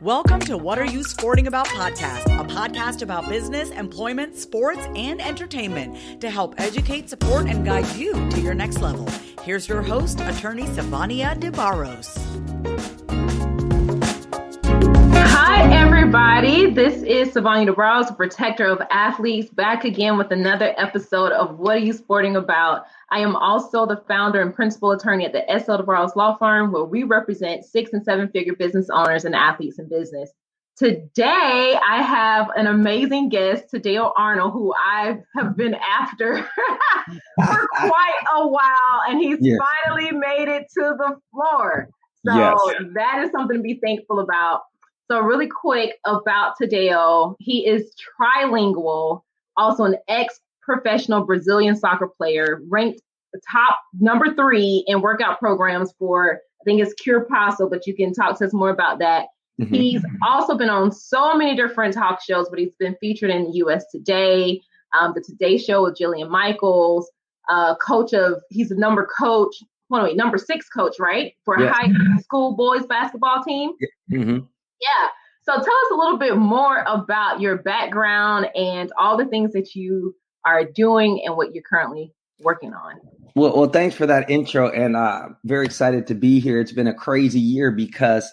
Welcome to What Are You Sporting About podcast, a podcast about business, employment, sports, and entertainment to help educate, support, and guide you to your next level. Here's your host, attorney Savania de Barros. Hi, everybody. This is Savania de Barros, protector of athletes, back again with another episode of What Are You Sporting About? I am also the founder and principal attorney at the S.L. de Barros Law Firm, where we represent 6- and 7-figure business owners and athletes in business. Today, I have an amazing guest, Tadeo Arnold, who I have been after for quite a while, and he's finally made it to the floor. So that is something to be thankful about. So really quick about Tadeo, he is tri-Lingual, also an ex-professional Brazilian soccer player, ranked top number 3 in workout programs for, I think it's Cuerpaso, but you can talk to us more about that. Mm-hmm. He's also been on so many different talk shows, but he's been featured in US Today, the Today Show with Jillian Michaels, he's the number 6 coach, right? For a high school boys basketball team. Mm-hmm. Yeah. So tell us a little bit more about your background and all the things that you are doing and what you're currently working on. Well, thanks for that intro, and very excited to be here. It's been a crazy year because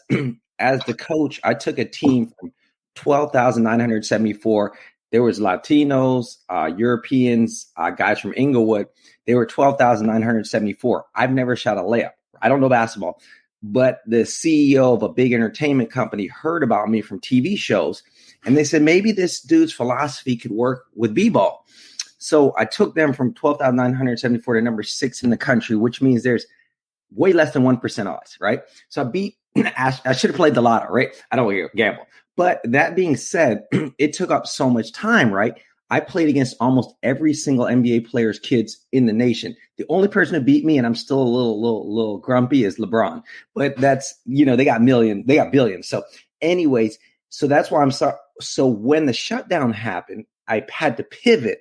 as the coach, I took a team from 12,974. There was Latinos, Europeans, guys from Inglewood. They were 12,974. I've never shot a layup. I don't know basketball. But the CEO of a big entertainment company heard about me from TV shows, and they said, maybe this dude's philosophy could work with b-ball. So I took them from 12,974 to number 6 in the country, which means there's way less than 1% odds, right? So I beat I should have played the lotto, right? I don't gamble. But that being said, it took up so much time, right? I played against almost every single NBA player's kids in the nation. The only person who beat me, and I'm still a little grumpy, is LeBron. But that's, they got billions. So anyways, so that's why I'm sorry. So when the shutdown happened, I had to pivot.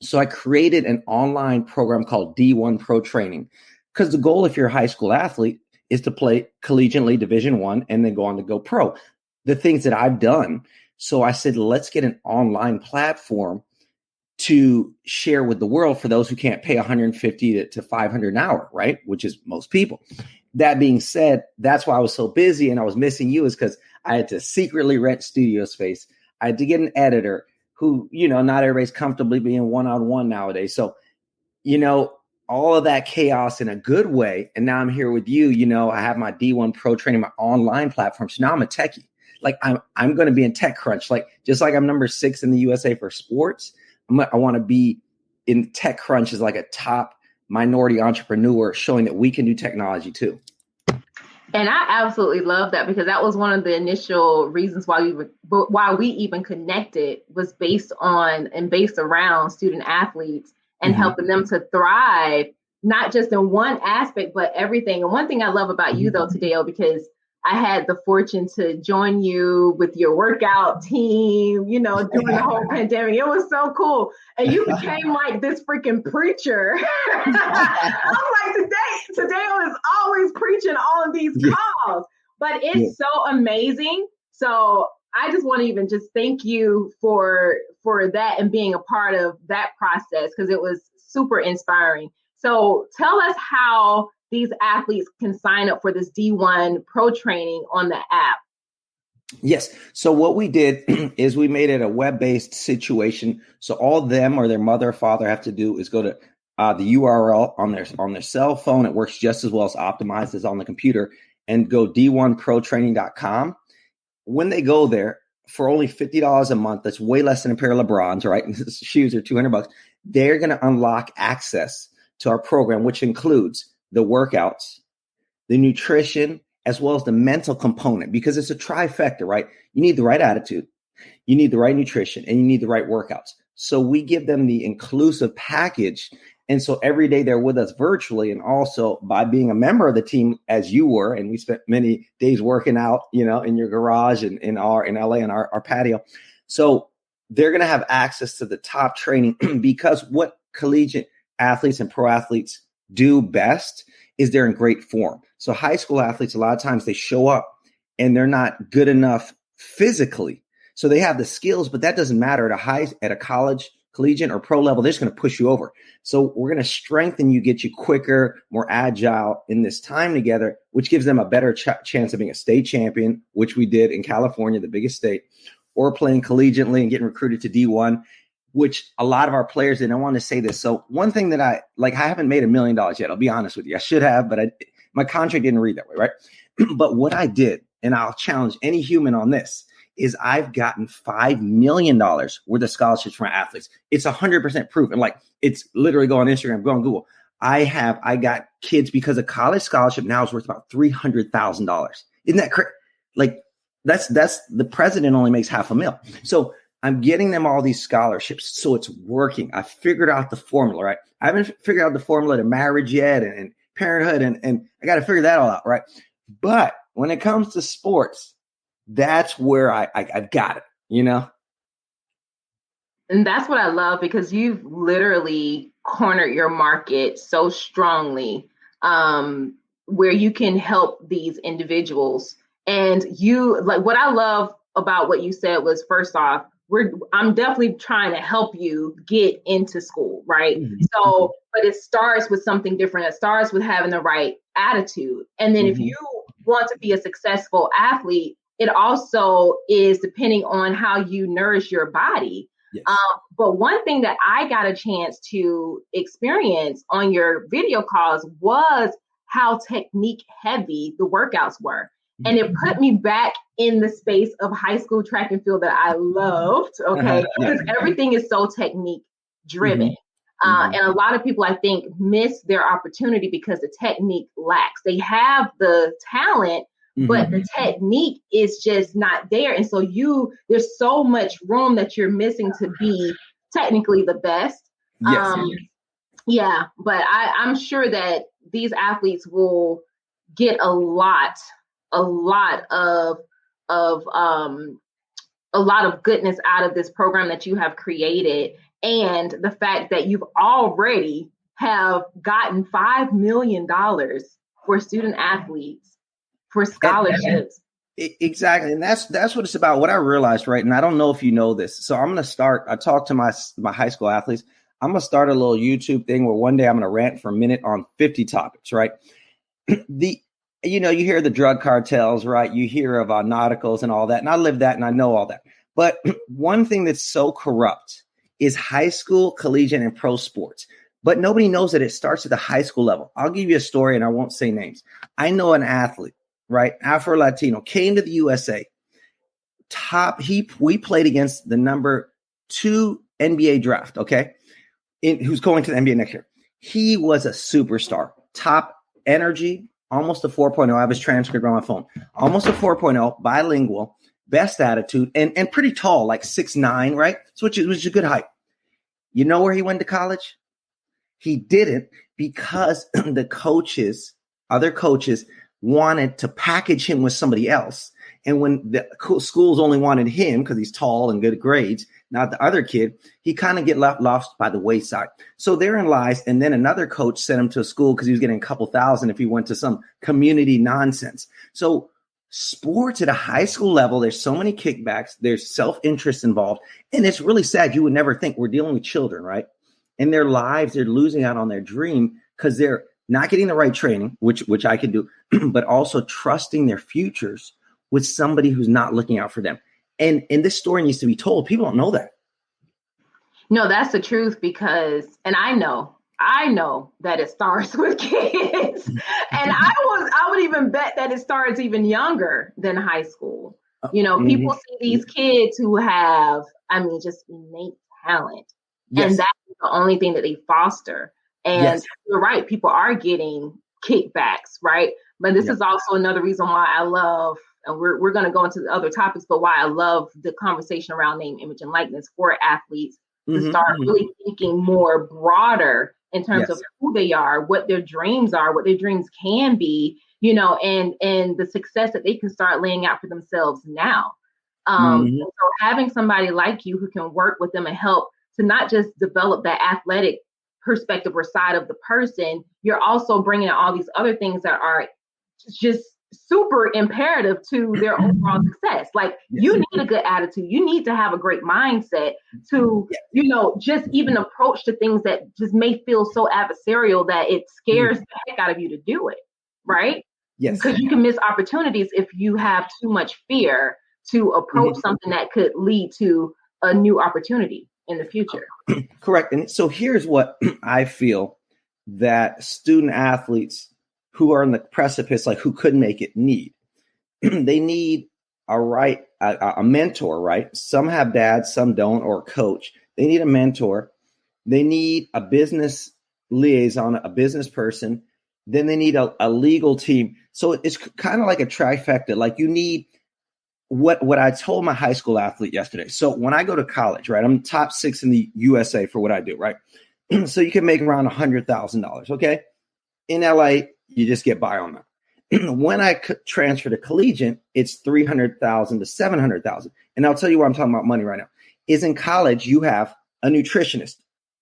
So I created an online program called D1 Pro Training, because the goal, if you're a high school athlete, is to play collegiately Division I and then go on to go pro. The things that I've done. So I said, let's get an online platform to share with the world for those who can't pay $150 to $500 an hour, right? Which is most people. That being said, that's why I was so busy and I was missing you, is because I had to secretly rent studio space. I had to get an editor who, not everybody's comfortably being one-on-one nowadays. So, all of that chaos in a good way. And now I'm here with you. I have my D1 Pro Training, my online platform. So now I'm a techie. Like I'm going to be in TechCrunch, just like I'm number 6 in the USA for sports. I want to be in TechCrunch as like a top minority entrepreneur, showing that we can do technology too. And I absolutely love that, because that was one of the initial reasons why we even connected, was based around student athletes and helping them to thrive, not just in one aspect, but everything. And one thing I love about you though, Tadeo, because I had the fortune to join you with your workout team, during the whole pandemic. It was so cool. And you became like this freaking preacher. I was like, Tadeo is always preaching all of these calls, but it's so amazing. So I just want to even just thank you for that and being a part of that process, because it was super inspiring. So tell us how these athletes can sign up for this D1 Pro Training on the app. Yes. So what we did is we made it a web-based situation. So all them or their mother or father have to do is go to the URL on their cell phone. It works just as well as optimized as on the computer, and go d1protraining.com. When they go there, for only $50 a month, that's way less than a pair of LeBrons, right? Shoes are $200. They're going to unlock access to our program, which includes the workouts, the nutrition, as well as the mental component, because it's a trifecta, right? You need the right attitude, you need the right nutrition, and you need the right workouts. So we give them the inclusive package. And so every day they're with us virtually, and also by being a member of the team, as you were, and we spent many days working out, in your garage and in LA on our patio. So they're going to have access to the top training, because what collegiate athletes and pro athletes do best is they're in great form. So high school athletes, a lot of times they show up and they're not good enough physically. So they have the skills, but that doesn't matter at a college, collegiate, or pro level. They're just going to push you over. So we're going to strengthen you, get you quicker, more agile in this time together, which gives them a better chance of being a state champion, which we did in California, the biggest state, or playing collegiately and getting recruited to D1, which a lot of our players did. I want to say this. So one thing that I haven't made $1 million yet. I'll be honest with you. I should have, but my contract didn't read that way, right? But what I did, and I'll challenge any human on this, is I've gotten $5 million worth of scholarships from athletes. It's 100% proof. And it's literally go on Instagram, go on Google. I got kids because a college scholarship now is worth about $300,000. Isn't that crazy? That's the president only makes $500,000. So I'm getting them all these scholarships. So it's working. I figured out the formula, right? I haven't figured out the formula to marriage yet and parenthood. And I got to figure that all out, right? But when it comes to sports, that's where I've got it, And that's what I love, because you've literally cornered your market so strongly, where you can help these individuals. And what I love about what you said was, first off, I'm definitely trying to help you get into school, right? Mm-hmm. So, but it starts with something different. It starts with having the right attitude. And then if you want to be a successful athlete, it also is depending on how you nourish your body. Yes. But one thing that I got a chance to experience on your video calls was how technique heavy the workouts were. And it put me back in the space of high school track and field that I loved. Okay. Because everything is so technique driven. And a lot of people, I think, miss their opportunity because the technique lacks. They have the talent, but the technique is just not there. And so there's so much room that you're missing to be technically the best. Yes. Yeah, but I'm sure that these athletes will get a lot of goodness out of this program that you have created. And the fact that you've already have gotten $5 million for student athletes for scholarships. Exactly. And that's what it's about. What I realized, right? And I don't know if you know this. So I'm going to start, I talk to my high school athletes. I'm going to start a little YouTube thing where one day I'm going to rant for a minute on 50 topics, right? You hear the drug cartels, right? You hear of nauticals and all that. And I live that and I know all that. But one thing that's so corrupt is high school, collegiate, and pro sports. But nobody knows that it starts at the high school level. I'll give you a story and I won't say names. I know an athlete, right? Afro-Latino, came to the USA. We played against the number 2 NBA draft, okay? Who's going to the NBA next year. He was a superstar, top energy, almost a 4.0. I have his transcript on my phone. Almost a 4.0, bilingual, best attitude, and pretty tall, like 6'9", right? So which is a good height. You know where he went to college? He didn't, because the other coaches wanted to package him with somebody else. And when the schools only wanted him because he's tall and good grades, not the other kid, he kind of get lost by the wayside. So therein lies. And then another coach sent him to a school because he was getting a couple thousand if he went to some community nonsense. So sports at a high school level, there's so many kickbacks, there's self-interest involved. And it's really sad. You would never think we're dealing with children, right? In their lives, they're losing out on their dream because they're not getting the right training, which I could do, but also trusting their futures with somebody who's not looking out for them. And this story needs to be told. People don't know that. No, that's the truth, because, and I know that it starts with kids. And I would even bet that it starts even younger than high school. People see these kids who have, just innate talent. Yes. And that's the only thing that they foster. And you're right, people are getting kickbacks, right? But this is also another reason why I love, and we're going to go into the other topics, but why I love the conversation around name, image, and likeness for athletes to start really thinking more broader in terms of who they are, what their dreams are, what their dreams can be, and the success that they can start laying out for themselves now. So having somebody like you who can work with them and help to not just develop that athletic perspective or side of the person, you're also bringing in all these other things that are just super imperative to their overall success. Like you need a good attitude. You need to have a great mindset to, just even approach to things that just may feel so adversarial that it scares the heck out of you to do it. Right? Yes. Because you can miss opportunities if you have too much fear to approach something that could lead to a new opportunity in the future. Correct. And so here's what I feel that student athletes who are on the precipice, like who couldn't make it, need. They need a mentor, right? Some have dads, some don't, or a coach. They need a mentor. They need a business liaison, a business person. Then they need a legal team. So it's kind of like a trifecta. Like you need what I told my high school athlete yesterday. So when I go to college, right, I'm top 6 in the USA for what I do, right? So you can make around $100,000, okay? In LA, you just get by on that. When I transfer to collegiate, it's $300,000 to $700,000. And I'll tell you why I'm talking about money right now. Is in college, you have a nutritionist,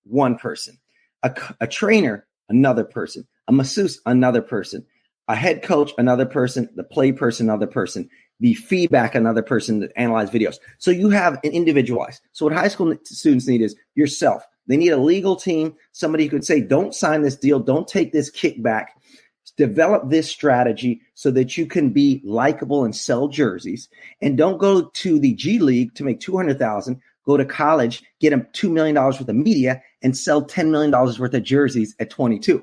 one person, a trainer, another person, a masseuse, another person, a head coach, another person, the play person, another person, the feedback, another person that analyze videos. So you have an individualized. So what high school students need is yourself. They need a legal team, somebody who could say, don't sign this deal, don't take this kickback, develop this strategy so that you can be likable and sell jerseys, and don't go to the G League to make $200,000, go to college, get them $2 million worth of media and sell $10 million worth of jerseys at 22.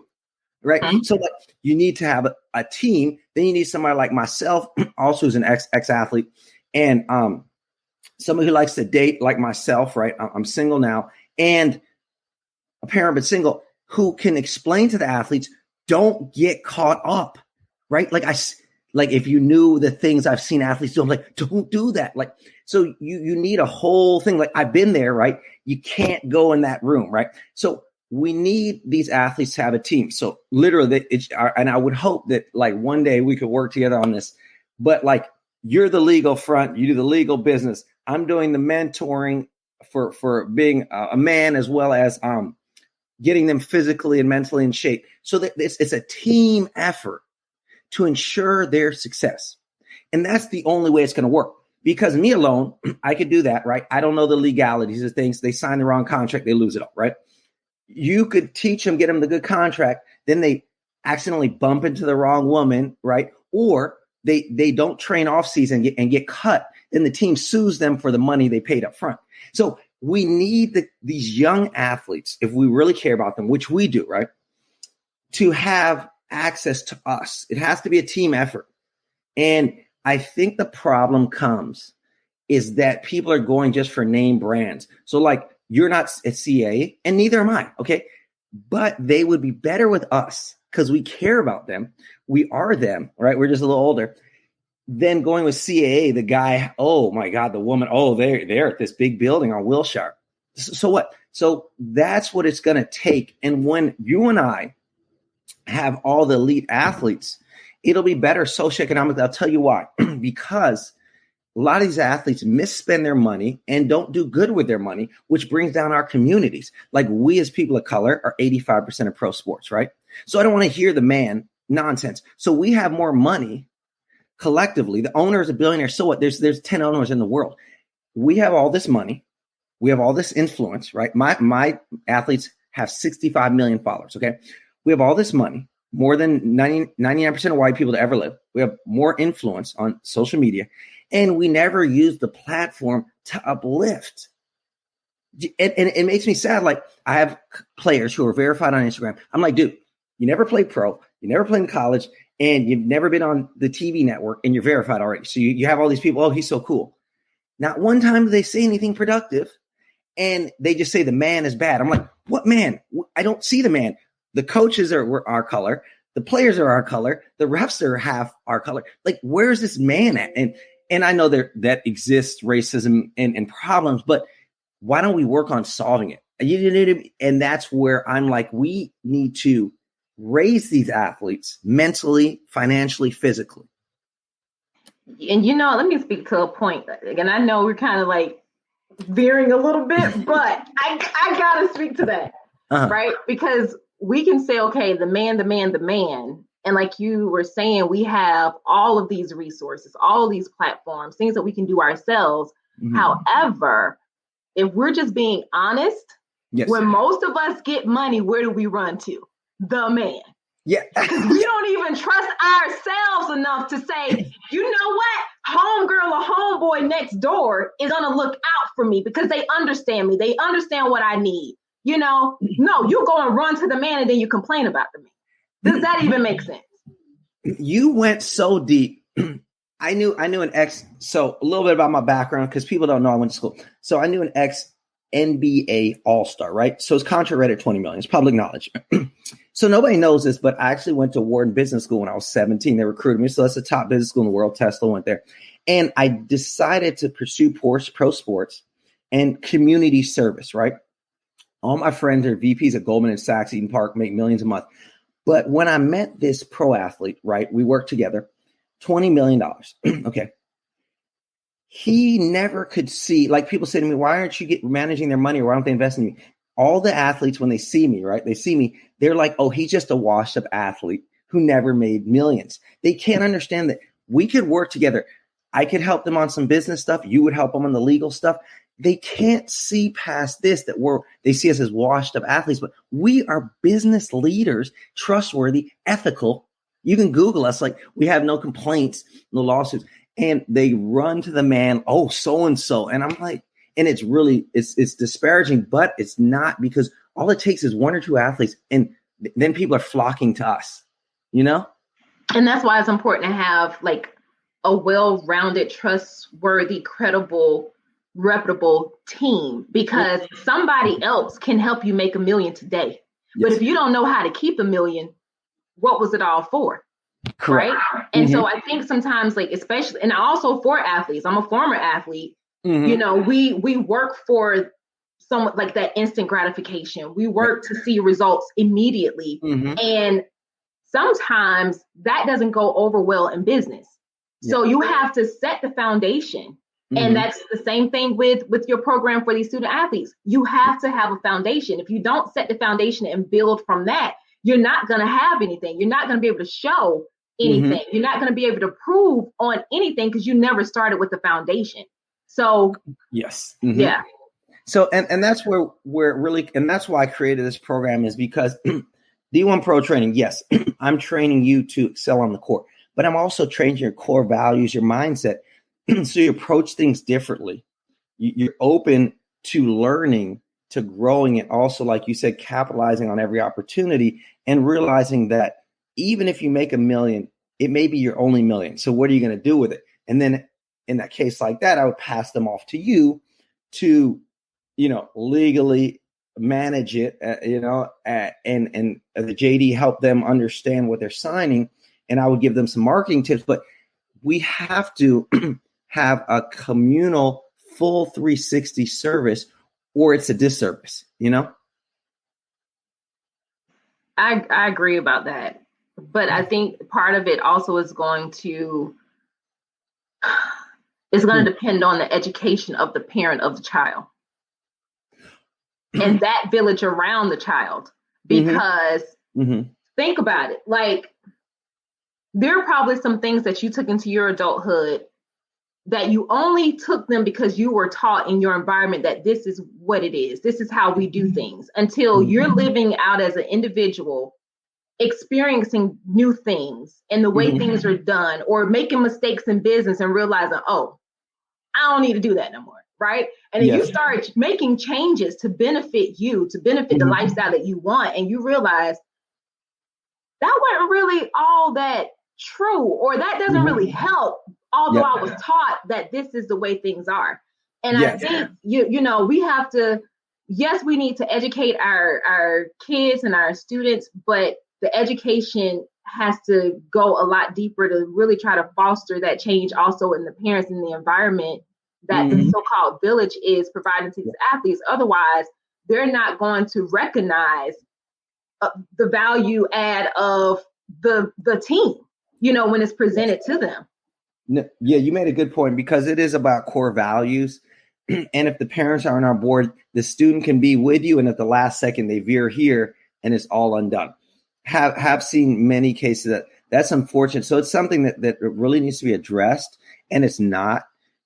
Right. Mm-hmm. So you need to have a team. Then you need somebody like myself, also who's an ex-athlete, and somebody who likes to date like myself. Right. I'm single now, and a parent, but single, who can explain to the athletes, don't get caught up. Right. Like if you knew the things I've seen athletes do, I'm like, don't do that. Like, so you need a whole thing. Like I've been there. Right. You can't go in that room. Right. So we need these athletes to have a team. So literally, and I would hope that like one day we could work together on this. But like you're the legal front, you do the legal business. I'm doing the mentoring for being a man, as well as getting them physically and mentally in shape. So that it's a team effort to ensure their success. And that's the only way it's going to work. Because me alone, I could do that, right? I don't know the legalities of things. They sign the wrong contract, they lose it all, right? You could teach them, get them the good contract, then they accidentally bump into the wrong woman, right? Or they don't train off season and get cut. Then the team sues them for the money they paid up front. So we need these young athletes, if we really care about them, which we do, right, to have access to us. It has to be a team effort. And I think the problem is that people are going just for name brands. So like, you're not a CA, and neither am I, okay? But they would be better with us because we care about them. We are them, right? We're just a little older. Then going with CAA, the guy, oh my God, the woman, oh, they're at this big building on Wilshire. So what? So that's what it's going to take. And when you and I have all the elite athletes, it'll be better socioeconomically. I'll tell you why. Because a lot of these athletes misspend their money and don't do good with their money, which brings down our communities. Like we as people of color are 85% of pro sports, right? So I don't want to hear the man nonsense. So we have more money collectively. The owner is a billionaire. So what? There's 10 owners in the world. We have all this money. We have all this influence, right? My athletes have 65 million followers, okay? We have all this money, more than 99% of white people to ever live. We have more influence on social media. And we never use the platform to uplift. And it makes me sad. Like I have players who are verified on Instagram. I'm like, dude, you never played pro, you never played in college, and you've never been on the TV network, and you're verified already. So you have all these people, oh, he's so cool. Not one time do they say anything productive, and they just say the man is bad. I'm like, what man? I don't see the man. The coaches are our color. The players are our color. The refs are half our color. Like, where's this man at? And I know that exists racism and problems, but why don't we work on solving it? And that's where I'm like, we need to raise these athletes mentally, financially, physically. And, let me speak to a point. And I know we're kind of like veering a little bit, but I got to speak to that. right? Because we can say, okay, the man. And like you were saying, we have all of these resources, all of these platforms, things that we can do ourselves. Mm-hmm. However, if we're just being honest, yes, when most of us get money, where do we run to? The man. Yeah. We don't even trust ourselves enough to say, you know what? Homegirl or homeboy next door is going to look out for me because they understand me. They understand what I need. You know, no, you go and run to the man and then you complain about the man. Does that even make sense? You went so deep. I knew an ex. So a little bit about my background because people don't know I went to school. So I knew an ex NBA All-Star, right? So it's contract at 20 million. It's public knowledge. So nobody knows this, but I actually went to Wharton Business School when I was 17. They recruited me. So that's the top business school in the world. Tesla went there. And I decided to pursue pro sports and community service, right? All my friends are VPs at Goldman and Sachs, Eden Park, make millions a month. But when I met this pro athlete, right, we worked together, $20 million. Okay. He never could see, like people say to me, why aren't you managing their money? Or why don't they invest in you? All the athletes, when they see me, right, they're like, oh, he's just a washed up athlete who never made millions. They can't understand that we could work together. I could help them on some business stuff. You would help them on the legal stuff. They can't see past this, they see us as washed up athletes, but we are business leaders, trustworthy, ethical. You can Google us, like we have no complaints, no lawsuits, and they run to the man. Oh, so-and-so. And I'm like, and it's really, it's disparaging, but it's not, because all it takes is one or two athletes and then people are flocking to us, you know? And that's why it's important to have like a well-rounded, trustworthy, credible, reputable team, because somebody else can help you make $1 million today. Yes. But if you don't know how to keep $1 million, what was it all for? Correct. Right. And so I think sometimes, like, especially, and also for athletes, I'm a former athlete, you know, we work for some like that instant gratification. We work to see results immediately. And sometimes that doesn't go over well in business. So you have to set the foundation. And that's the same thing with your program for these student athletes. You have to have a foundation. If you don't set the foundation and build from that, you're not going to have anything. You're not going to be able to show anything. You're not going to be able to prove on anything because you never started with the foundation. So, yes. Yeah. So, and that's where we're really, and that's why I created this program, is because D1 Pro training, yes, I'm training you to excel on the court, but I'm also training your core values, your mindset. So you approach things differently. You're open to learning, to growing, and also, like you said, capitalizing on every opportunity and realizing that even if you make $1 million, it may be your only $1 million. So what are you going to do with it? And then in that case like that, I would pass them off to you to, you know, legally manage it, and the JD help them understand what they're signing. And I would give them some marketing tips, but we have to have a communal full 360 service, or it's a disservice, you know? I agree about that. But I think part of it also is going to depend on the education of the parent of the child and that village around the child. Because think about it, like there are probably some things that you took into your adulthood that you only took them because you were taught in your environment that this is what it is. This is how we do things, until you're living out as an individual, experiencing new things and the way things are done, or making mistakes in business and realizing, oh, I don't need to do that no more. Right. And then you start making changes to benefit you, to benefit the lifestyle that you want. And you realize that wasn't really all that true, or that doesn't really help. Although I was taught that this is the way things are. And I think, you know, we have to, yes, we need to educate our kids and our students, but the education has to go a lot deeper to really try to foster that change also in the parents and the environment that the so-called village is providing to these athletes. Otherwise, they're not going to recognize the value add of the team, you know, when it's presented to them. No, yeah, you made a good point, because it is about core values. And if the parents aren't on board, the student can be with you, and at the last second they veer here and it's all undone. Have seen many cases that's unfortunate. So it's something that really needs to be addressed, and it's not,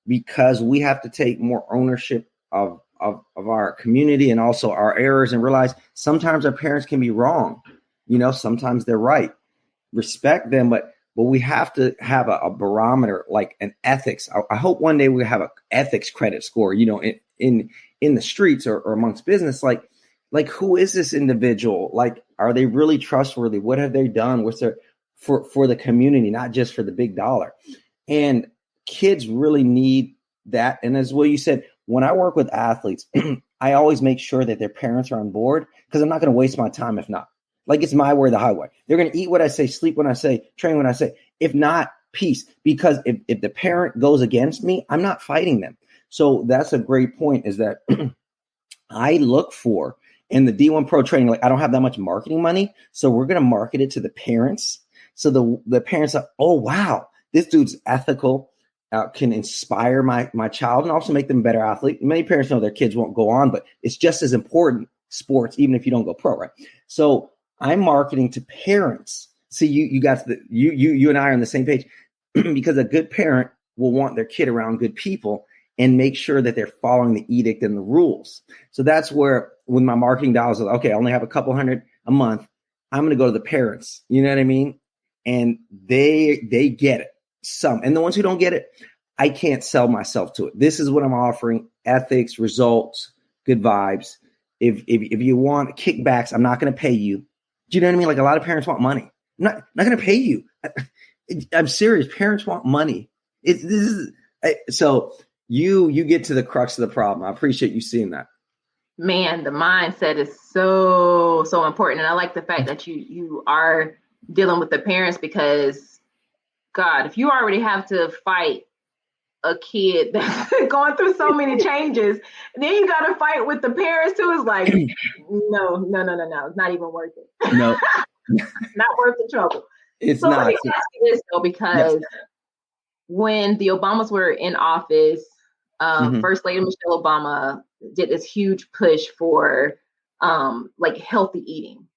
because we have to take more ownership of our community and also our errors, and realize sometimes our parents can be wrong. Sometimes they're right. Respect them, but we have to have a barometer, like an ethics. I hope one day we have an ethics credit score, in the streets or amongst business, like who is this individual? Like, are they really trustworthy? What have they done? What's their for the community, not just for the big dollar? And kids really need that. And as well, you said, when I work with athletes, I always make sure that their parents are on board, because I'm not going to waste my time if not. Like, it's my way or the highway. They're going to eat what I say, sleep when I say, train when I say. If not, peace. Because if the parent goes against me, I'm not fighting them. So that's a great point, is that I look for in the D1 Pro training, like, I don't have that much marketing money, so we're going to market it to the parents. So the parents are, oh, wow, this dude's ethical, can inspire my child and also make them a better athlete. Many parents know their kids won't go on, but it's just as important, sports, even if you don't go pro, right? So I'm marketing to parents. See, you and I are on the same page, because a good parent will want their kid around good people and make sure that they're following the edict and the rules. So that's where, when my marketing dollars are, okay, I only have a couple hundred a month, I'm going to go to the parents. You know what I mean? And they get it. Some, and the ones who don't get it, I can't sell myself to it. This is what I'm offering: ethics, results, good vibes. If you want kickbacks, I'm not going to pay you. Do you know what I mean? Like, a lot of parents want money. I'm not going to pay you. I'm serious. Parents want money. So you get to the crux of the problem. I appreciate you seeing that. Man, the mindset is so important. And I like the fact that you are dealing with the parents, because God, if you already have to fight a kid that's going through so many changes, and then you got to fight with the parents too, it's like, no, it's not even worth it. No, not worth the trouble. It's so not. Let me ask you this though, because when the Obamas were in office, First Lady Michelle Obama did this huge push for like healthy eating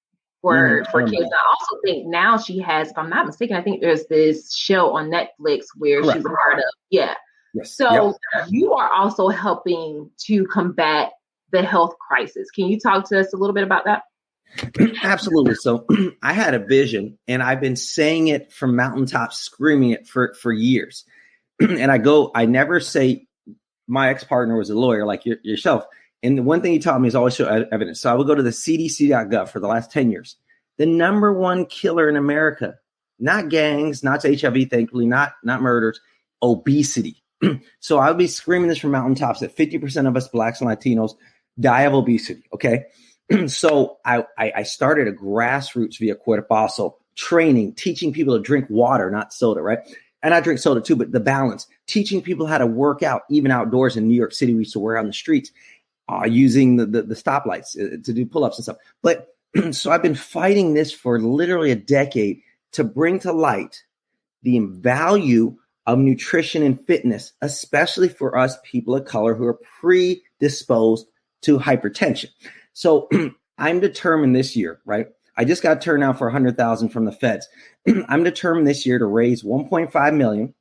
for kids. And I also think now she has, if I'm not mistaken, I think there's this show on Netflix where she's a part of. Yeah. Yes. So you are also helping to combat the health crisis. Can you talk to us a little bit about that? Absolutely. So I had a vision, and I've been saying it from mountaintops, screaming it for years. And I never say my ex-partner was a lawyer like yourself. And the one thing he taught me is always show evidence. So I would go to the CDC.gov for the last 10 years. The number one killer in America, not gangs, not HIV, thankfully, not murders, obesity. So I would be screaming this from mountaintops that 50% of us Blacks and Latinos die of obesity. Okay. So I started a grassroots via Cuerpaso training, teaching people to drink water, not soda, right? And I drink soda too, but the balance, teaching people how to work out, even outdoors. In New York City, we used to work out on the streets, using the stoplights to do pull-ups and stuff. But so I've been fighting this for literally a decade to bring to light the value of nutrition and fitness, especially for us people of color who are predisposed to hypertension. So I'm determined this year, right? I just got turned out for $100,000 from the feds. I'm determined this year to raise $1.5 million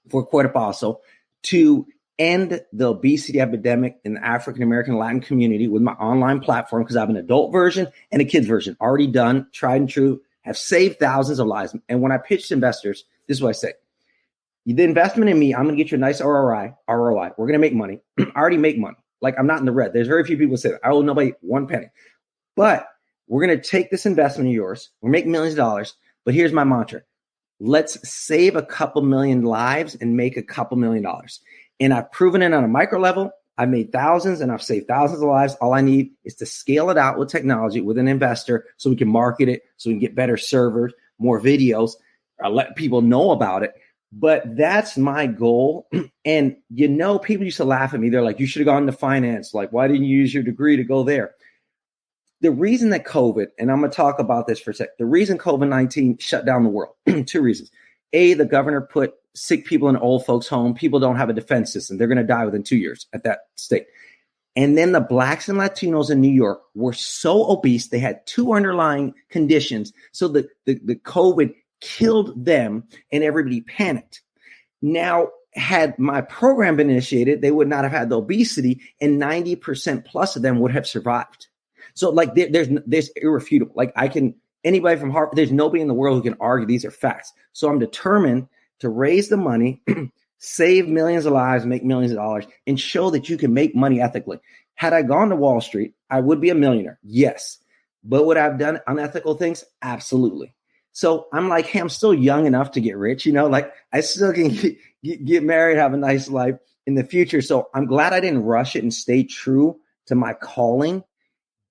for Cuerpaso to end the obesity epidemic in the African American Latin community with my online platform, because I have an adult version and a kids version already done, tried and true, have saved thousands of lives. And when I pitch to investors, this is what I say: the investment in me, I'm going to get you a nice ROI. We're going to make money. I already make money. Like, I'm not in the red. There's very few people who say that. I owe nobody one penny. But we're going to take this investment of yours. We're making millions of dollars. But here's my mantra: let's save a couple million lives and make a couple $1 million. And I've proven it on a micro level. I've made thousands and I've saved thousands of lives. All I need is to scale it out with technology, with an investor, so we can market it, so we can get better servers, more videos, let people know about it. But that's my goal. And, people used to laugh at me. They're like, you should have gone into finance. Like, why didn't you use your degree to go there? The reason that COVID, and I'm going to talk about this for a sec, the reason COVID-19 shut down the world, two reasons. A, the governor put sick people in old folks home. People don't have a defense system. They're going to die within 2 years at that state. And then the blacks and Latinos in New York were so obese. They had 2 underlying conditions. So the COVID killed them and everybody panicked. Now, had my program been initiated, they would not have had the obesity, and 90% plus of them would have survived. So like there's irrefutable. Like anybody from Harvard, there's nobody in the world who can argue these are facts. So I'm determined to raise the money, save millions of lives, make millions of dollars, and show that you can make money ethically. Had I gone to Wall Street, I would be a millionaire. Yes. But would I have done unethical things? Absolutely. So I'm like, hey, I'm still young enough to get rich, like I still can get married, have a nice life in the future. So I'm glad I didn't rush it and stay true to my calling.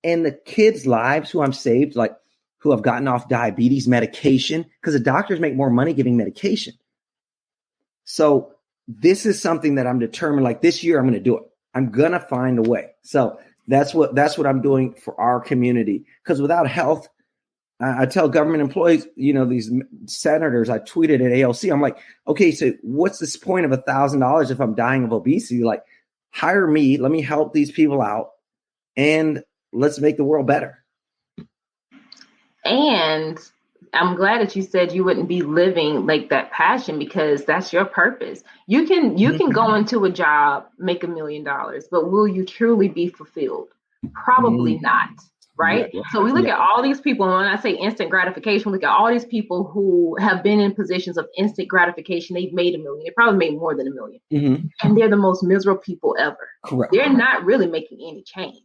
And the kids' lives who I'm saved, like who have gotten off diabetes medication, because the doctors make more money giving medication. So this is something that I'm determined, like this year, I'm going to do it. I'm going to find a way. So that's what I'm doing for our community. Because without health, I tell government employees, these senators, I tweeted at AOC, I'm like, okay, so what's this point of $1,000 if I'm dying of obesity? Like, hire me, let me help these people out, and let's make the world better. And I'm glad that you said you wouldn't be living like that passion, because that's your purpose. You can go into a job, make $1 million, but will you truly be fulfilled? Probably not. Right. Yeah. So we look at all these people, and when I say instant gratification, we look at all these people who have been in positions of instant gratification. They've made $1 million. They probably made more than $1 million. Mm-hmm. And they're the most miserable people ever. Correct. They're not really making any change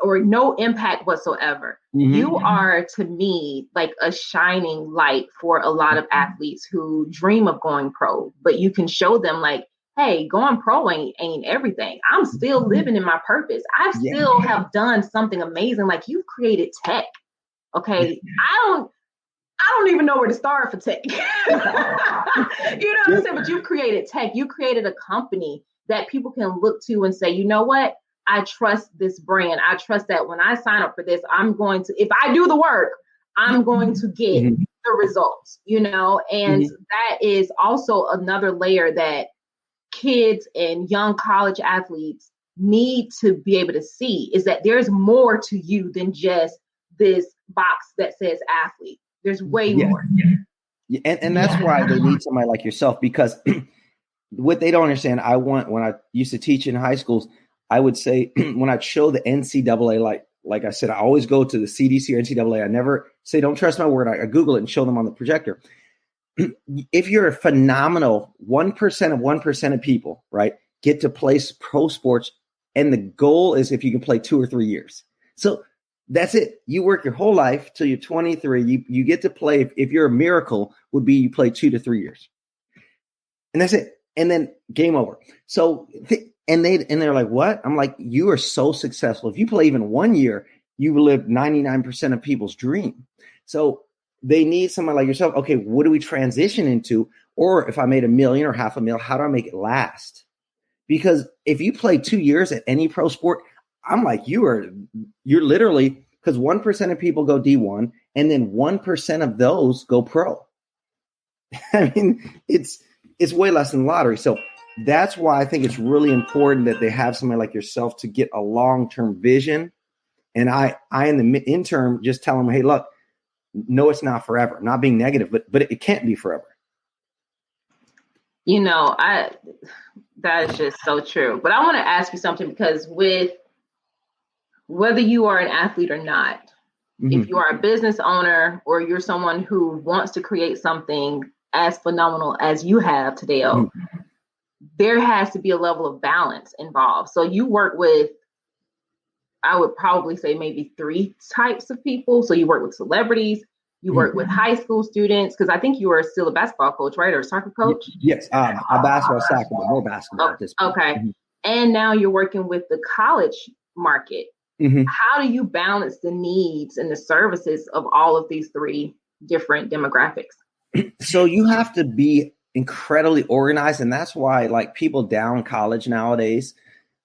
or no impact whatsoever. Mm-hmm. You are, to me, like a shining light for a lot of athletes who dream of going pro, but you can show them like, hey, going pro ain't everything. I'm still living in my purpose. I still have done something amazing. Like, you've created tech. Okay. I don't even know where to start for tech. You know what I'm saying? But you created tech. You created a company that people can look to and say, you know what? I trust this brand. I trust that when I sign up for this, if I do the work, I'm going to get the results, and that is also another layer that kids and young college athletes need to be able to see, is that there's more to you than just this box that says athlete. There's way more. Yeah. And that's why they need somebody like yourself, because what they don't understand, when I used to teach in high schools, I would say when I'd show the NCAA, like I said, I always go to the CDC or NCAA. I never say, don't trust my word. I Google it and show them on the projector. If you're a phenomenal 1% of 1% of people, right, get to play pro sports, and the goal is if you can play 2 or 3 years. So that's it. You work your whole life till you're 23. You get to play. If you're a miracle, would be you play 2 to 3 years, and that's it. And then game over. So they're like, what? I'm like, you are so successful. If you play even 1 year, you live 99% of people's dream. So they need someone like yourself. Okay, what do we transition into? Or if I made $1 million or $500,000, how do I make it last? Because if you play 2 years at any pro sport, I'm like, you're literally, because 1% of people go D1, and then 1% of those go pro. I mean, it's way less than lottery. So that's why I think it's really important that they have somebody like yourself to get a long-term vision. And I in the interim, just tell them, hey, look, no, it's not forever. Not being negative, but it can't be forever. That is just so true. But I want to ask you something, because with whether you are an athlete or not, if you are a business owner or you're someone who wants to create something as phenomenal as you have, Tadeo, there has to be a level of balance involved. So you work with, I would probably say maybe 3 types of people. So you work with celebrities, you work with high school students, because I think you are still a basketball coach, right? Or a soccer coach? Yes, a basketball, soccer, but more basketball at this point. Okay. And now you're working with the college market. How do you balance the needs and the services of all of these 3 different demographics? So you have to be incredibly organized. And that's why people down college nowadays,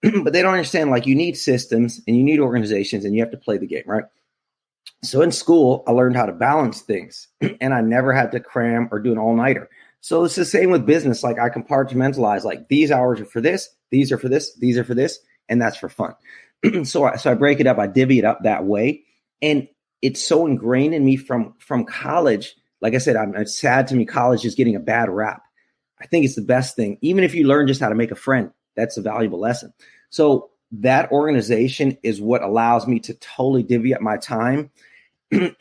but they don't understand, you need systems and you need organizations and you have to play the game, right? So in school, I learned how to balance things, and I never had to cram or do an all-nighter. So it's the same with business. Like I compartmentalize, like these hours are for this, these are for this, these are for this, and that's for fun. So I break it up, I divvy it up that way. And it's so ingrained in me from college. Like I said, it's sad to me college is getting a bad rap. I think it's the best thing. Even if you learn just how to make a friend, that's a valuable lesson. So that organization is what allows me to totally divvy up my time.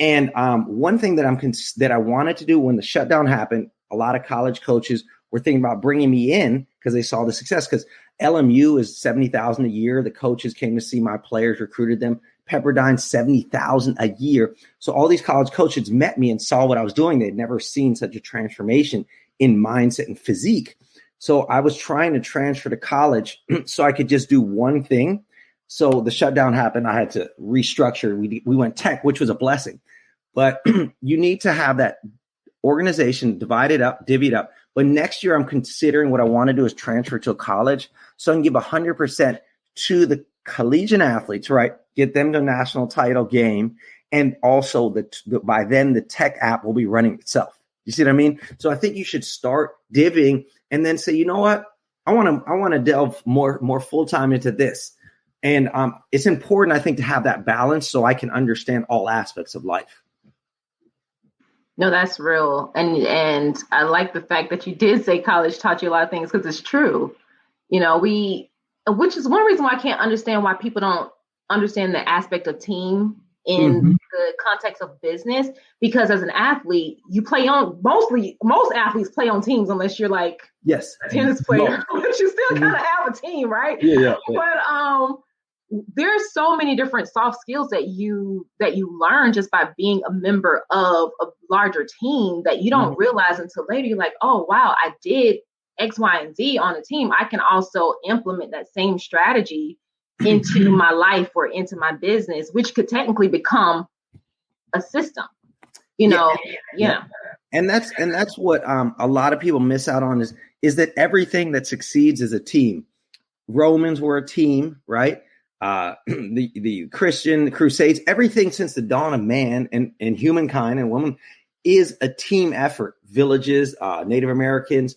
And one thing that I wanted to do when the shutdown happened, a lot of college coaches were thinking about bringing me in because they saw the success. Because LMU is $70,000 a year. The coaches came to see my players, recruited them. Pepperdine, $70,000 a year. So all these college coaches met me and saw what I was doing. They'd never seen such a transformation in mindset and physique. So I was trying to transfer to college so I could just do one thing. So the shutdown happened. I had to restructure. We went tech, which was a blessing. But you need to have that organization divided up, divvied up. But next year, I'm considering what I want to do is transfer to a college so I can give 100% to the collegiate athletes, right? Get them to a national title game. And also by then the tech app will be running itself. You see what I mean? So I think you should start divvying and then say, you know what? I want to delve more full-time into this. And it's important, I think, to have that balance so I can understand all aspects of life. No, that's real. And I like the fact that you did say college taught you a lot of things because it's true. You know, which is one reason why I can't understand why people don't understand the aspect of team in the context of business, because as an athlete, you play on most athletes play on teams unless you're like a tennis player, but you still kind of have a team, right? Yeah. But there's so many different soft skills that you learn just by being a member of a larger team that you don't realize until later. You're like, oh wow, I did X, Y, and Z on a team. I can also implement that same strategy into my life or into my business, which could technically become a system, you know? Yeah. And that's what a lot of people miss out on is that everything that succeeds is a team. Romans were a team, right? The Christian Crusades, everything since the dawn of man and humankind and woman is a team effort. Villages, Native Americans,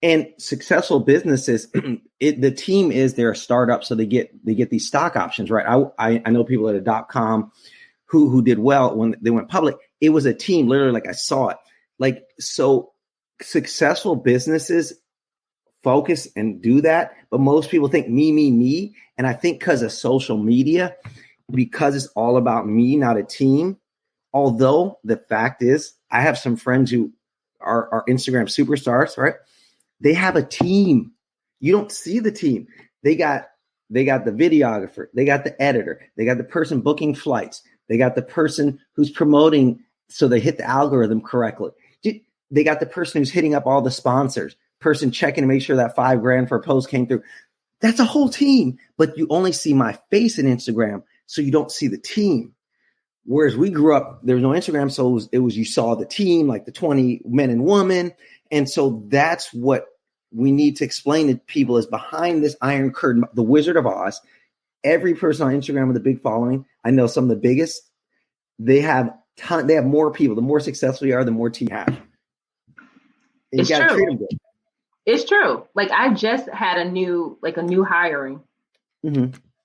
and successful businesses, the team is their startup, so they get these stock options, right? I know people at a .com who did well when they went public. It was a team, literally, like I saw it. Like, so successful businesses focus and do that, but most people think me. And I think because of social media, because it's all about me, not a team. Although the fact is, I have some friends who are Instagram superstars, right? They have a team. You don't see the team. They got the videographer. They got the editor. They got the person booking flights. They got the person who's promoting so they hit the algorithm correctly. They got the person who's hitting up all the sponsors, person checking to make sure that $5,000 for a post came through. That's a whole team, but you only see my face in Instagram, so you don't see the team. Whereas we grew up, there was no Instagram, so it was you saw the team, like the 20 men and women. And so that's what we need to explain to people is behind this iron curtain, the Wizard of Oz. Every person on Instagram with a big following, I know some of the biggest, they have more people. The more successful you are, the more team you have. It's true. It's true. Like I just had a new hiring.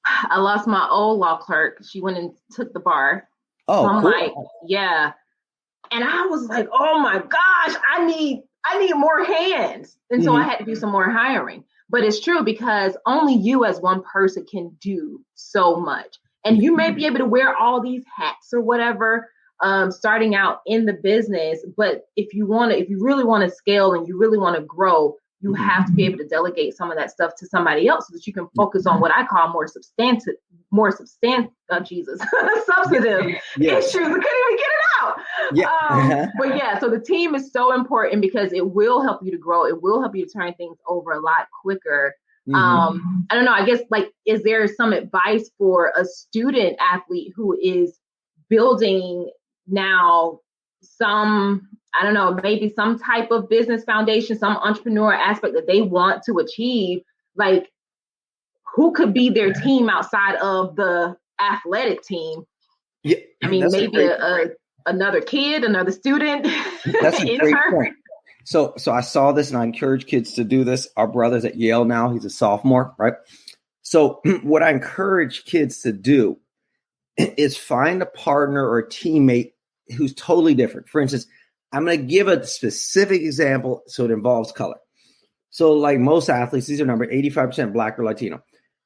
I lost my old law clerk. She went and took the bar. Oh, so I'm cool. Like, yeah. And I was like, oh my gosh, I need more hands. And so I had to do some more hiring. But it's true because only you as one person can do so much. And you may be able to wear all these hats or whatever, starting out in the business. But if you really want to scale and you really want to grow, you have to be able to delegate some of that stuff to somebody else so that you can focus on what I call substantive issues. I couldn't even get it out. But yeah, so the team is so important because it will help you to grow. It will help you to turn things over a lot quicker. I don't know, I guess, like, is there some advice for a student athlete who is building now maybe some type of business foundation, some entrepreneur aspect that they want to achieve? Like, who could be their team outside of the athletic team? Yeah, I mean, maybe another kid, another student. That's a great point. So I saw this and I encourage kids to do this. Our brother's at Yale now. He's a sophomore, right? So what I encourage kids to do is find a partner or a teammate who's totally different. For instance, I'm going to give a specific example so it involves color. So like most athletes, these are number 85% Black or Latino.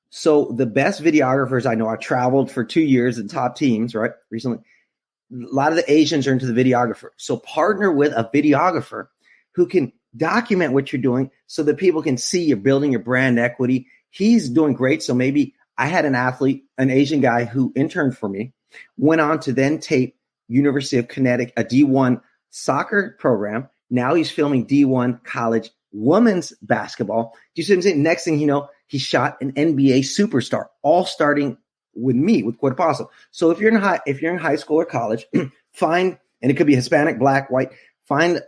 So the best videographers I know, I traveled for 2 years in top teams, right? Recently, a lot of the Asians are into the videographer. So partner with a videographer who can document what you're doing so that people can see you're building your brand equity. He's doing great. So maybe I had an athlete, an Asian guy who interned for me, went on to then tape University of Connecticut, a D1 soccer program. Now he's filming D1 college women's basketball. Do you see what I'm saying? Next thing you know, he shot an NBA superstar, all starting with me, with Cuerpaso. So if you're in high school or college, find, and it could be Hispanic, Black, white, find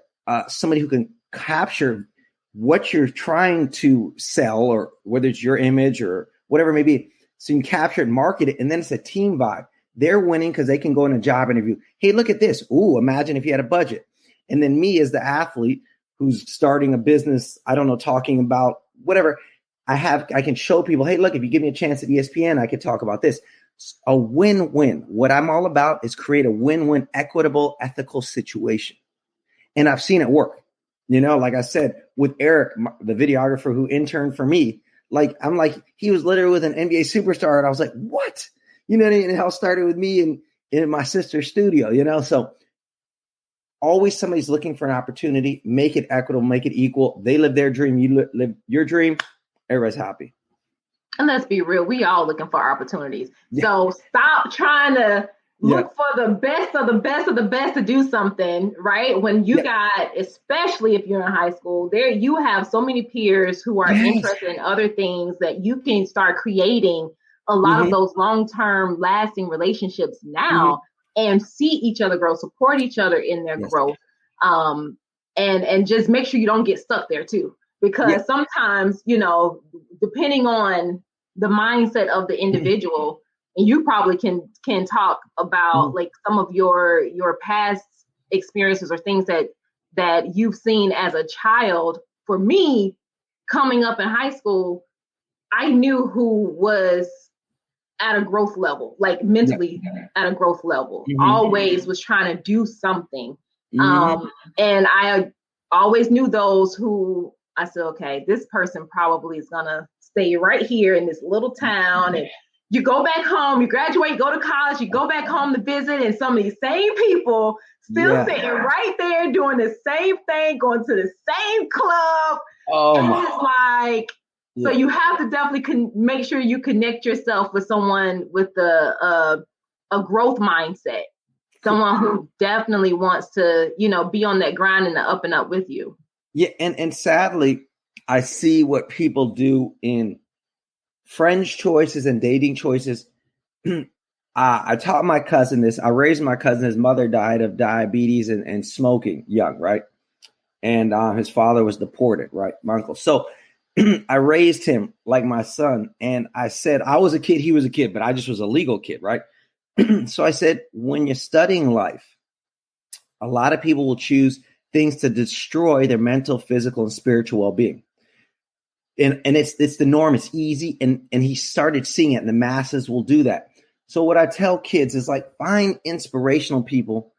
somebody who can capture what you're trying to sell, or whether it's your image or whatever it may be. So you can capture it, market it, and then it's a team vibe. They're winning because they can go in a job interview. Hey, look at this. Ooh, imagine if you had a budget. And then me as the athlete who's starting a business, I don't know, talking about whatever, I can show people, hey, look, if you give me a chance at ESPN, I could talk about this. A win-win. What I'm all about is create a win-win, equitable, ethical situation. And I've seen it work. You know, like I said, with Eric, the videographer who interned for me, he was literally with an NBA superstar. And I was like, what? You know what I mean? And it all started with me in my sister's studio, you know? So always somebody's looking for an opportunity, make it equitable, make it equal. They live their dream. You live your dream. Everybody's happy. And let's be real, we all looking for opportunities. Yeah. So stop trying to look for the best of the best of the best to do something, right? When you got, especially if you're in high school, there you have so many peers who are interested in other things that you can start creating a lot of those long-term lasting relationships now and see each other grow, support each other in their growth. And just make sure you don't get stuck there too. Because sometimes, you know, depending on the mindset of the individual, and you probably can talk about like some of your past experiences or things that you've seen as a child. For me, coming up in high school, I knew who was at a growth level, like mentally at a growth level, always was trying to do something. And I always knew those who I said, okay, this person probably is going to stay right here in this little town. And you go back home, you graduate, go to college, you go back home to visit, and some of these same people still sitting right there doing the same thing, going to the same club. And it's like, so you have to definitely make sure you connect yourself with someone with a growth mindset, someone who definitely wants to, you know, be on that grind and the up and up with you. Yeah, and sadly, I see what people do in friends choices and dating choices. I taught my cousin this. I raised my cousin. His mother died of diabetes and smoking young, right? And his father was deported, right? My uncle. So I raised him like my son. And I said, I was a kid, he was a kid, but I just was a legal kid, right? So I said, when you're studying life, a lot of people will choose things to destroy their mental, physical, and spiritual well-being. And it's the norm. It's easy. And he started seeing it, and the masses will do that. So what I tell kids is like, find inspirational people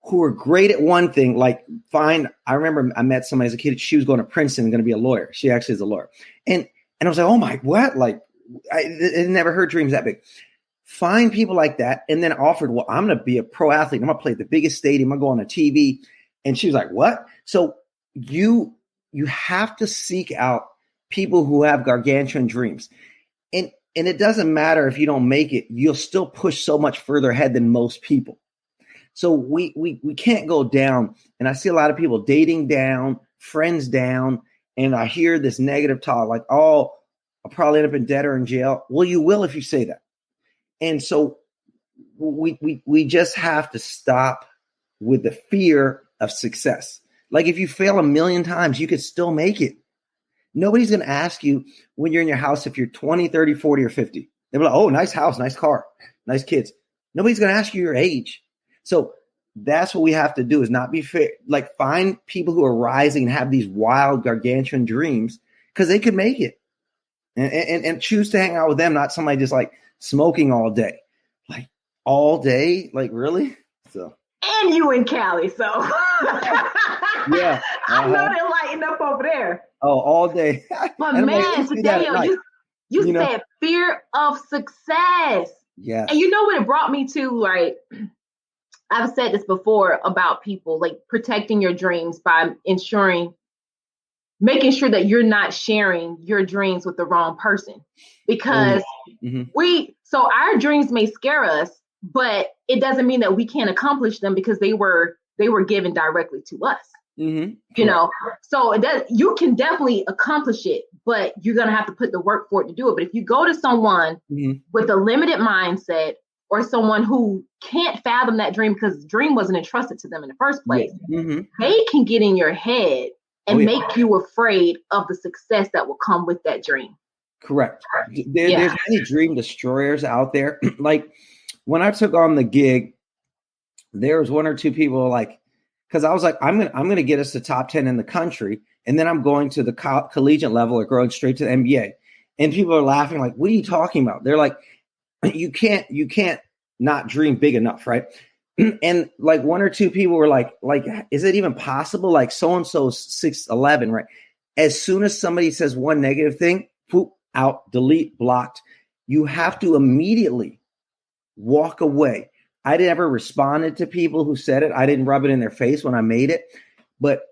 who are great at one thing. Like I remember I met somebody as a kid. She was going to Princeton and going to be a lawyer. She actually is a lawyer. And I was like, oh my, what? Like I never heard dreams that big. Find people like that. And then offered, well, I'm going to be a pro athlete. I'm going to play at the biggest stadium. I'm going to go on a TV. And she was like, what? So you have to seek out people who have gargantuan dreams. And it doesn't matter if you don't make it, you'll still push so much further ahead than most people. So we can't go down. And I see a lot of people dating down, friends down. And I hear this negative talk like, oh, I'll probably end up in debt or in jail. Well, you will if you say that. And so we just have to stop with the fear of success. Like if you fail 1 million times, you could still make it. Nobody's going to ask you when you're in your house if you're 20, 30, 40, or 50. They'll be like, oh, nice house, nice car, nice kids. Nobody's going to ask you your age. So that's what we have to do, is not be fair. Like, find people who are rising and have these wild, gargantuan dreams, because they could make it, and choose to hang out with them, not somebody just like smoking all day, like all day, like really. So, and you in Cali, so yeah, I know they're lighting up over there. Oh, all day. But man, Tadeo, you said fear of success. Yeah. And you know what it brought me to, right? I've said this before about people, like protecting your dreams by making sure that you're not sharing your dreams with the wrong person. Because our dreams may scare us, but it doesn't mean that we can't accomplish them because they were given directly to us. You know, so you can definitely accomplish it, but you're going to have to put the work for it to do it. But if you go to someone with a limited mindset, or someone who can't fathom that dream because the dream wasn't entrusted to them in the first place, they can get in your head and make you afraid of the success that will come with that dream. Correct. There's many dream destroyers out there. Like, when I took on the gig, there was one or two people like, because I was like, I'm gonna get us to top 10 in the country, and then I'm going to the collegiate level or going straight to the NBA. And people are laughing like, what are you talking about? They're like, you can't not dream big enough, right? And like one or two people were like, is it even possible? Like, so-and-so's 6'11", right? As soon as somebody says one negative thing, poop, out, delete, blocked. You have to immediately walk away. I never responded to people who said it. I didn't rub it in their face when I made it, but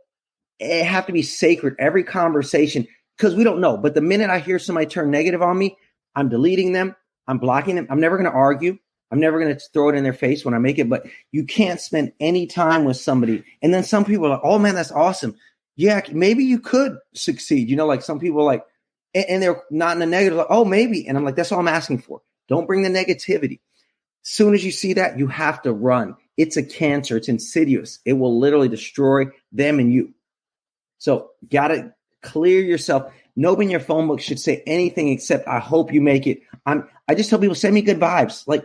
it have to be sacred. Every conversation, because we don't know. But the minute I hear somebody turn negative on me, I'm deleting them. I'm blocking them. I'm never going to argue. I'm never going to throw it in their face when I make it. But you can't spend any time with somebody. And then some people are like, oh man, that's awesome. Yeah, maybe you could succeed. You know, like some people like, and they're not in the negative, like, oh, maybe. And I'm like, that's all I'm asking for. Don't bring the negativity. Soon as you see that, you have to run. It's a cancer. It's insidious. It will literally destroy them and you. So got to clear yourself. Nobody in your phone book should say anything except, I hope you make it. I just tell people, send me good vibes. Like,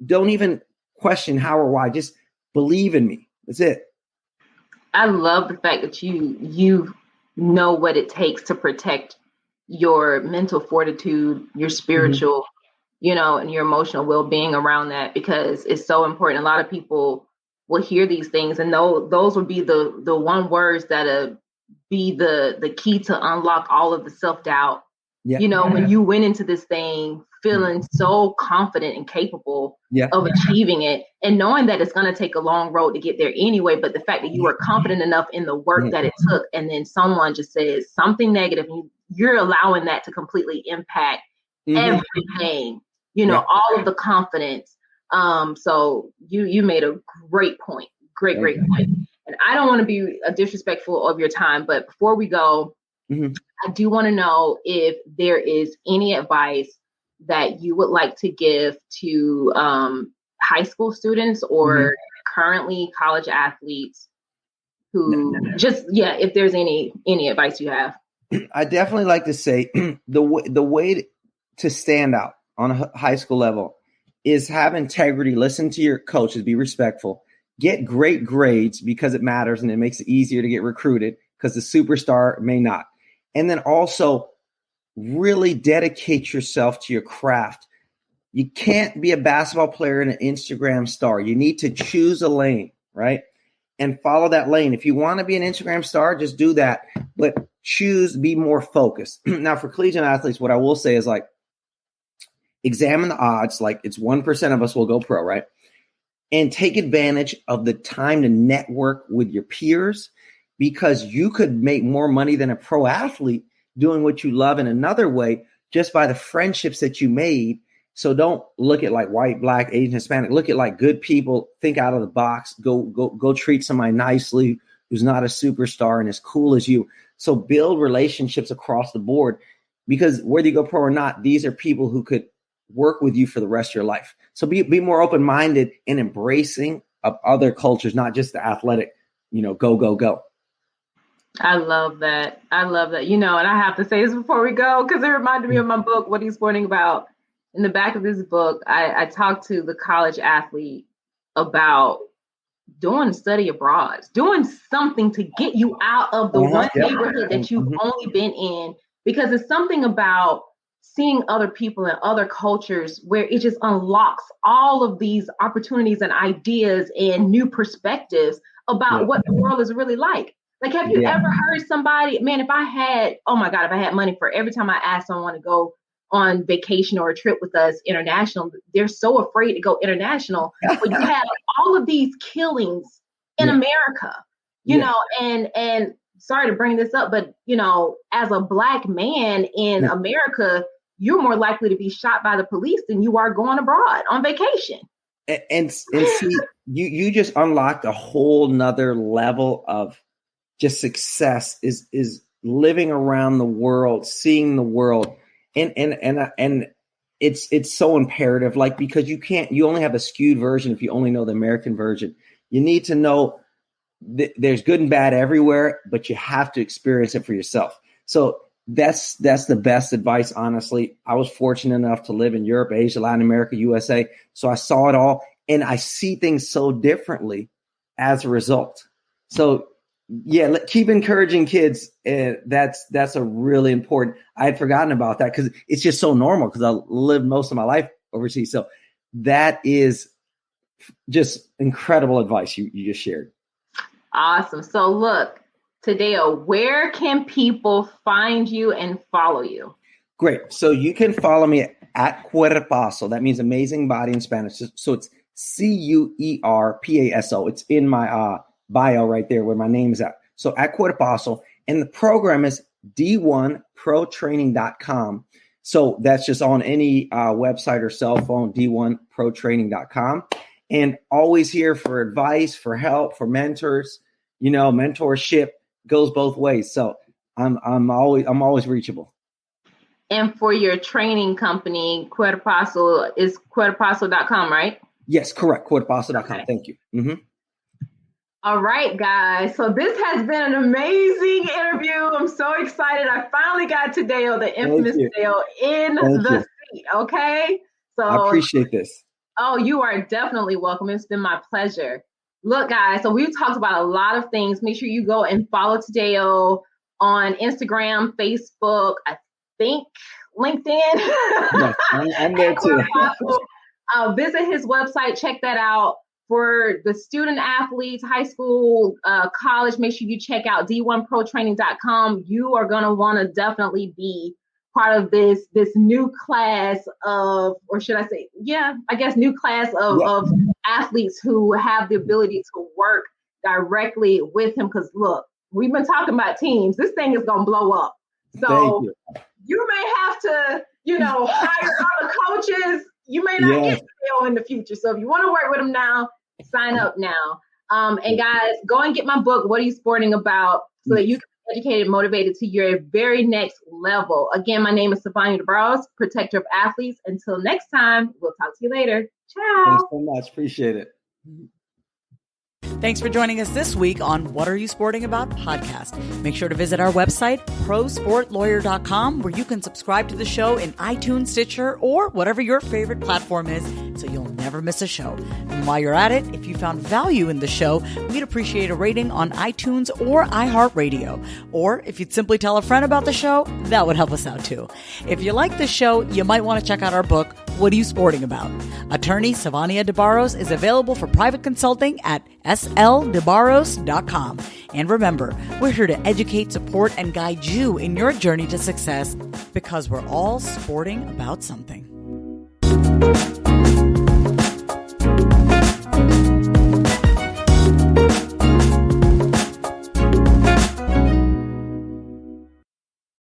don't even question how or why. Just believe in me. That's it. I love the fact that you know what it takes to protect your mental fortitude, your spiritual, and your emotional well-being around that, because it's so important. A lot of people will hear these things and those would be the one words that be the key to unlock all of the self-doubt. When you went into this thing feeling so confident and capable of achieving it, and knowing that it's going to take a long road to get there anyway, but the fact that you were confident enough in the work that it took, and then someone just says something negative, and you're allowing that to completely impact everything, all of the confidence. So you made a great point. Great point. And I don't want to be disrespectful of your time, but before we go, I do want to know if there is any advice that you would like to give to high school students or currently college athletes who if there's any advice you have. I definitely like to say the way to stand out on a high school level is have integrity, listen to your coaches, be respectful, get great grades because it matters and it makes it easier to get recruited because the superstar may not. And then also really dedicate yourself to your craft. You can't be a basketball player and an Instagram star. You need to choose a lane, right? And follow that lane. If you want to be an Instagram star, just do that. But be more focused. Now, for collegiate athletes, what I will say is like, examine the odds. Like, it's 1% of us will go pro, right? And take advantage of the time to network with your peers, because you could make more money than a pro athlete doing what you love in another way just by the friendships that you made. So don't look at like white, black, Asian, Hispanic. Look at like good people. Think out of the box. Go treat somebody nicely who's not a superstar and as cool as you. So build relationships across the board, because whether you go pro or not, these are people who could work with you for the rest of your life. So be more open-minded and embracing of other cultures, not just the athletic, go. I love that. And I have to say this before we go, because it reminded me of my book, What Are You Sporting About? In the back of this book, I talked to the college athlete about doing study abroad, doing something to get you out of the one neighborhood that you've only been in, because it's something about seeing other people and other cultures where it just unlocks all of these opportunities and ideas and new perspectives about what the world is really like. Like, have you ever heard somebody, man, if I had money for every time I ask someone to go on vacation or a trip with us international, they're so afraid to go international. But you have all of these killings in America, you know, and sorry to bring this up, but, you know, as a Black man in America, you're more likely to be shot by the police than you are going abroad on vacation. And see, you just unlocked a whole nother level of just success is living around the world, seeing the world. And it's so imperative, like, because you only have a skewed version if you only know the American version. You need to know there's good and bad everywhere, but you have to experience it for yourself. So that's the best advice, honestly. I was fortunate enough to live in Europe, Asia, Latin America, USA. So I saw it all, and I see things so differently as a result. So keep encouraging kids. That's a really important. I had forgotten about that because it's just so normal because I lived most of my life overseas. So that is just incredible advice you just shared. Awesome. So look, Tadeo, where can people find you and follow you? Great. So you can follow me at Cuerpaso. That means amazing body in Spanish. So it's Cuerpaso. It's in my bio right there where my name is at. So at Cuerpaso. And the program is d1protraining.com. So that's just on any website or cell phone, d1protraining.com. And always here for advice, for help, for mentors. You know, mentorship goes both ways. So I'm always reachable. And for your training company, Cuerpaso is Cuerpaso.com, right? Yes, correct. Cuerpaso.com. Okay. Thank you. Mm-hmm. All right, guys. So this has been an amazing interview. I'm so excited. I finally got Tadeo, the infamous Tadeo, in the seat. Okay. So I appreciate this. Oh, you are definitely welcome. It's been my pleasure. Look, guys, so we've talked about a lot of things. Make sure you go and follow Tadeo on Instagram, Facebook, I think LinkedIn. Yes, I'm there too. Visit his website. Check that out. For the student athletes, high school, college, make sure you check out d1protraining.com. You are going to want to definitely be part of this new class of, or should I say, new class of athletes who have the ability to work directly with him. Because look, we've been talking about teams. This thing is going to blow up. So you may have to, hire other coaches. You may not get to in the future. So if you want to work with him now, sign up now. And guys, go and get my book, What Are You Sporting About? So that you can be educated and motivated to your very next level. Again, my name is Savannah DeBarros, protector of athletes. Until next time, we'll talk to you later. Ciao. Thanks so much. Appreciate it. Thanks for joining us this week on What Are You Sporting About podcast. Make sure to visit our website, prosportlawyer.com, where you can subscribe to the show in iTunes, Stitcher, or whatever your favorite platform is, so you'll never miss a show. And while you're at it, if you found value in the show, we'd appreciate a rating on iTunes or iHeartRadio. Or if you'd simply tell a friend about the show, that would help us out too. If you like the show, you might want to check out our book, What Are You Sporting About? Attorney Savannah DeBarros is available for private consulting at sldebarros.com. And remember, we're here to educate, support, and guide you in your journey to success, because we're all sporting about something.